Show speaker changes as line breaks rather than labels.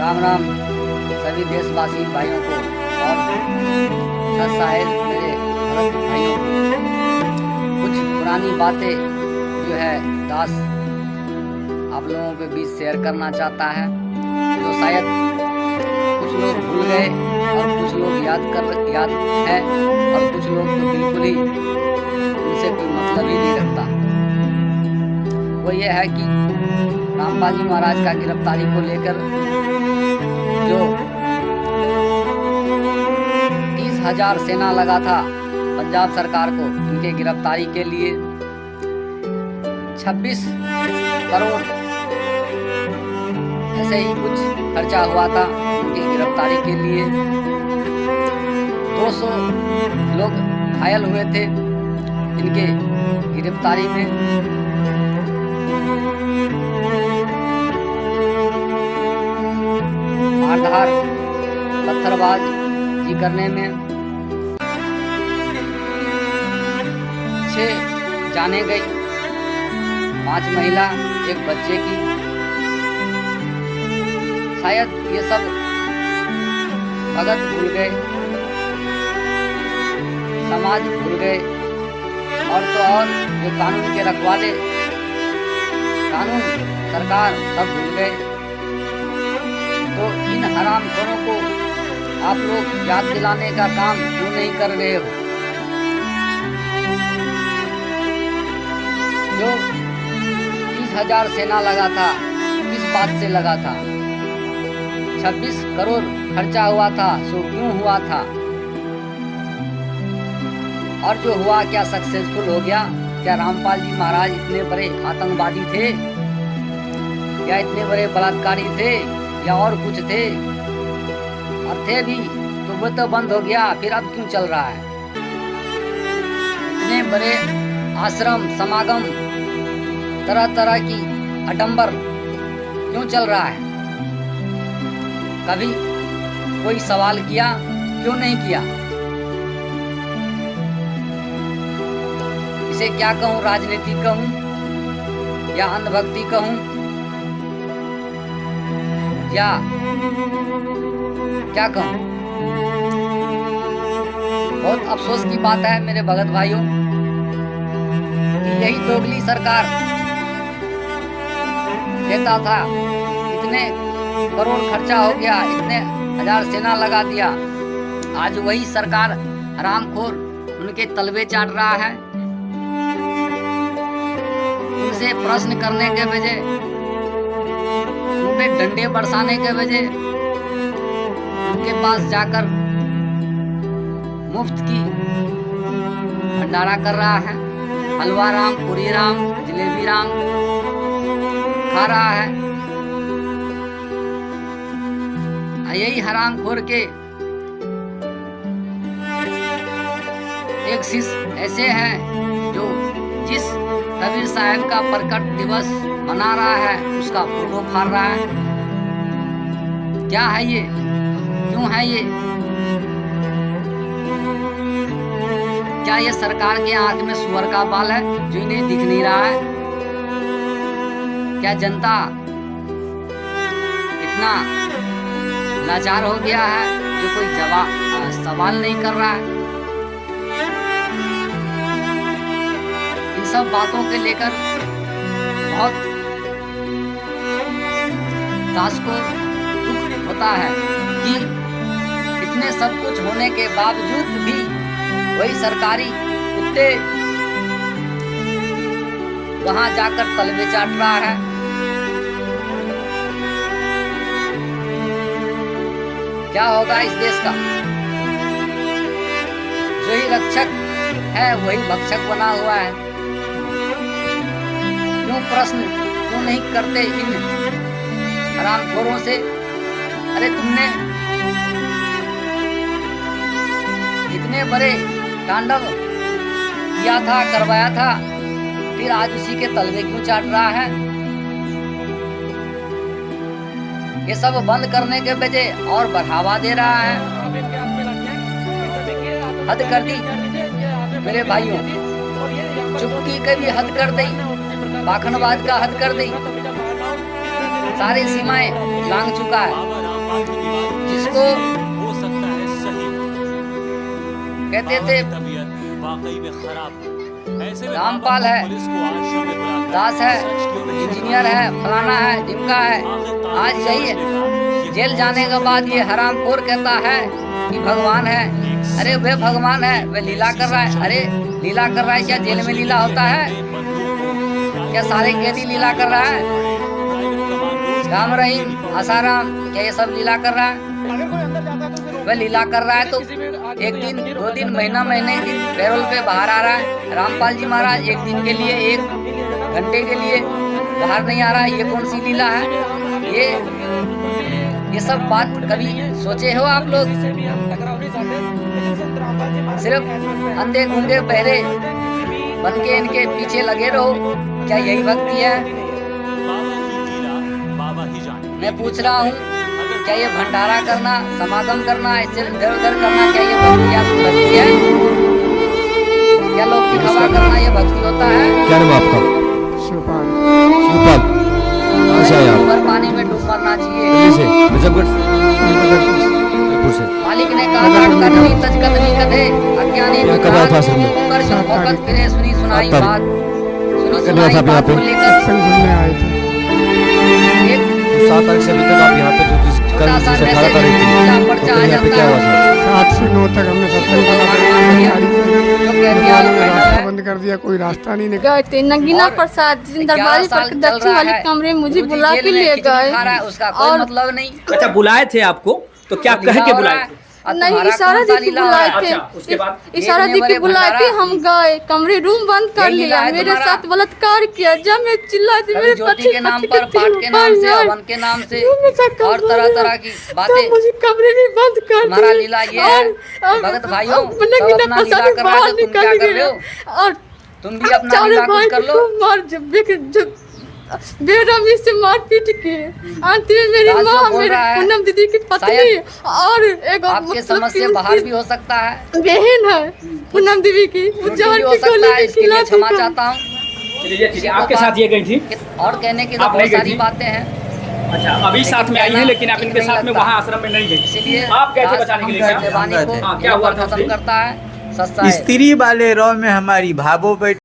राम राम सभी देशवासी भाइयों को और साहिब मेरे भरत भाइयों को। कुछ पुरानी बातें जो है दास आप लोगों के बीच शेयर करना चाहता है, तो शायद कुछ लोग भूल गए और कुछ लोग याद है और कुछ लोग तो बिल्कुल ही उनसे कोई मतलब ही नहीं रखता। वो ये है कि रामपाल जी महाराज का गिरफ्तारी को लेकर जो 30,000 सेना लगा था पंजाब सरकार को उनके गिरफ्तारी के लिए, 26 करोड़ ऐसे ही कुछ खर्चा हुआ था उनकी गिरफ्तारी के लिए। 200 लोग घायल हुए थे इनके गिरफ्तारी में। मारधार पत्थरबाजी करने में 6 जाने गई, 5 महिला 1 बच्चे की। शायद ये सब भगत भूल गए, समाज भूल गए और तो और जो कानून के रखवाले, कानून सरकार सब भूल गए। तो इन हरामखोरों को आप लोग याद दिलाने का काम क्यों नहीं कर रहे हो? जो 30,000 सेना लगा था किस बात से लगा था? 26 करोड़ खर्चा हुआ था, सो क्यों हुआ था? और जो हुआ क्या सक्सेसफुल हो गया? क्या रामपाल जी महाराज इतने बड़े आतंकवादी थे या इतने बड़े बलात्कारी थे या और कुछ थे? और थे भी तो वो तो बंद हो गया, फिर अब क्यों चल रहा है? इतने बड़े आश्रम समागम, तरह तरह की आडंबर क्यों चल रहा है? कभी कोई सवाल किया? क्यों नहीं किया? इसे क्या कहूँ, राजनीति कहूँ या अंधभक्ति कहूँ या क्या कहूँ? बहुत अफसोस की बात है मेरे भगत भाइयों कि यही दोगली सरकार कहता था इतने करोड़ खर्चा हो गया, इतने हजार सेना लगा दिया, आज वही सरकार हरामखोर उनके तलवे चाट रहा है। उनसे प्रश्न करने के बजाय, उन पे डंडे बरसाने के बजाय उनके पास जाकर मुफ्त की भंडारा कर रहा है। हलवा राम, पूरी राम, जलेबी राम खा रहा है। यही हरामखोर के एक शिष्य ऐसे हैं जो जिस कबीर साहब का प्रकट दिवस मना रहा है उसका फोटो फाड़ रहा है। क्या है ये? क्यों है ये? क्या ये सरकार के आंख में सुअर का बाल है जो इन्हें दिख नहीं रहा है? क्या जनता इतना लाचार हो गया है जो कोई सवाल नहीं कर रहा है? इन सब बातों के लेकर बहुत दास को दुख होता है कि इतने सब कुछ होने के बावजूद भी वही सरकारी कुत्ते वहां जाकर तलवे चाट रहा है। क्या होगा इस देश का? जो ही रक्षक है वही भक्षक बना हुआ है। क्यों प्रश्न क्यों नहीं करते इन हरामखोरों से? अरे तुमने इतने बड़े तांडव किया था, करवाया था, फिर आज उसी के तलवे क्यों चाट रहा है? ये सब बंद करने के बजाय और बढ़ावा दे रहा है। हद कर दी मेरे भाइयों, चुप्पी के भी हद कर दी, पाखंडवाद का हद कर दी, सारी सीमाएं लांघ चुका है। जिसको
हो सकता है सही
कहते थे
तबीयत वाकई में खराब। ऐसे में
रामपाल
बाबा
है,
पुलिस को आश्रम में बुलाकर
दास है,
सच क्यों नहीं
इंजीनियर है, फलाना है, ढिमका है। आज यही जेल जाने के बाद ये हरामखोर कहता है कि भगवान है। अरे वह भगवान है, वह लीला कर रहा है। अरे लीला कर रहा है, क्या जेल में लीला होता है? क्या सारे कैदी लीला कर रहा है? राम रहीम, आसाराम, क्या ये सब लीला कर रहा है? वह लीला कर रहा है तो एक दिन, 2 दिन, महीना, महीने पैरोल पे बाहर आ रहा है। रामपाल जी महाराज एक दिन के लिए, 1 घंटे के लिए बाहर नहीं आ रहा है। ये कौन सी लीला है? ये सब बात कभी सोचे हो आप लोग? सिर्फ अंधे गूंगे बहरे बन के इनके पीछे लगे रहो, क्या यही भक्ति है? मैं पूछ रहा हूँ, क्या ये भंडारा करना, समागम करना, इससे इधर उधर करना, क्या ये भक्ति है? क्या लोग दिखावा करना ये भक्ति होता है?
क्या नाम आपका? शिवपाल। शिवपाल, कहाँ से आए आप?
ऊपर पानी में डूब मरना चाहिए।
दिल्ली से, नजफगढ़ से।
मालिक ने कहा कदमी तजकदमी कदे अज्ञानी
क्या कर रहा था आश्रम में?
ऊपर जो भौकत फिरे सुनी सुनाई
आप
बात, सुनी
करने वाला था
सुनाई
आप यहाँ
बात
पे?
को लेकर
सुनने आए थे।
एक
7 तारीख से अभी तक आप यहाँ पे जो जिस
छोटा
कल
सा
जिसे 18
मैसेज
तारीख थी,
मिला,
तो
पर्चा आ
फिर यहाँ पे
जाता
क्या हुआ
है।
था?
7 से 9 तक हमने सत्संग
भगवान
करा,
मान लिया,
गाड़ी से
जो कह दिया वो कहना
रास्ता
है।
बंद कर दिया, कोई रास्ता नहीं निकला।
गए थे नगीना
और
प्रसाद जी
11
दरबारी
साल
पर
चल
दक्षिण
रहा
वाले
है।
कमरे में मुझे
गुरुजी
बुला
जेल
के
में
ले
खिचड़ी
गए
खा रहा है, उसका कोई
और
मतलब नहीं।
अच्छा, बुलाए थे आपको तो क्या
तो
कह
लीला
के
हो
बुलाए
रहा है।
थे?
अब
नहीं
तुम्हारा
इशारा
कौन सा
दी के
लीला हो
बुलाए
रहा है?
थे।
अच्छा, उसके बाद
इशारा
एक
दी के
नंबर
बुलाए थे,
भंडारा।
हम गए कमरे रूम बंद कर
यही लीला
लिया,
है
मेरे
तुम्हारा?
साथ बलात्कार किया, जब मैं चिल्लाती
कभी
मेरे
ज्योति
पति
के नाम पर, पाठ के नाम से, हवन के नाम से और तरह तरह की बातें।
मुझे कमरे में बंद कर
तुम्हारा
दिया।
लीला ये है, भगत भाइयों, सब
नगीना
अपना
प्रसाद
लीला कर रहा है,
बाहर
तो तुम
निकल
क्या कर
गए
रहे हो?
और
तुम भी अपना
चारों
लीला
भाई
कुछ कर लो।
को मार जब बेरहमी से मारपीट के अंत में मेरी
राज जो
माँ,
बोल
मेरी
रहा है,
पूनम दीदी की पत्नी
शायद
और एक
आपके समझ से बाहर भी हो सकता है,
बहन है पूनम देवी की, वो
झूठी
जान
भी हो
की
सकता
गोली
है।
भी
इसके लिए
खिलाती
क्षमा
थी।
चाहता हूँ।
चलिए, आपके साथ ये गई थी?
और कहने की तो
आप
बहुत
नहीं गई
सारी
थी?
बातें हैं,
अच्छा, अभी साथ में आई हैं, लेकिन आप इनके साथ में वहाँ आश्रम में नहीं गई।
इसीलिए
आप गए थे
दास
बचाने के लिए?
हम जवानी को
हाँ, क्या हुआ था
खत्म
उससे?
करता है। सस्ता है।
स्त्री वाले रो में हमारी भावो बैठ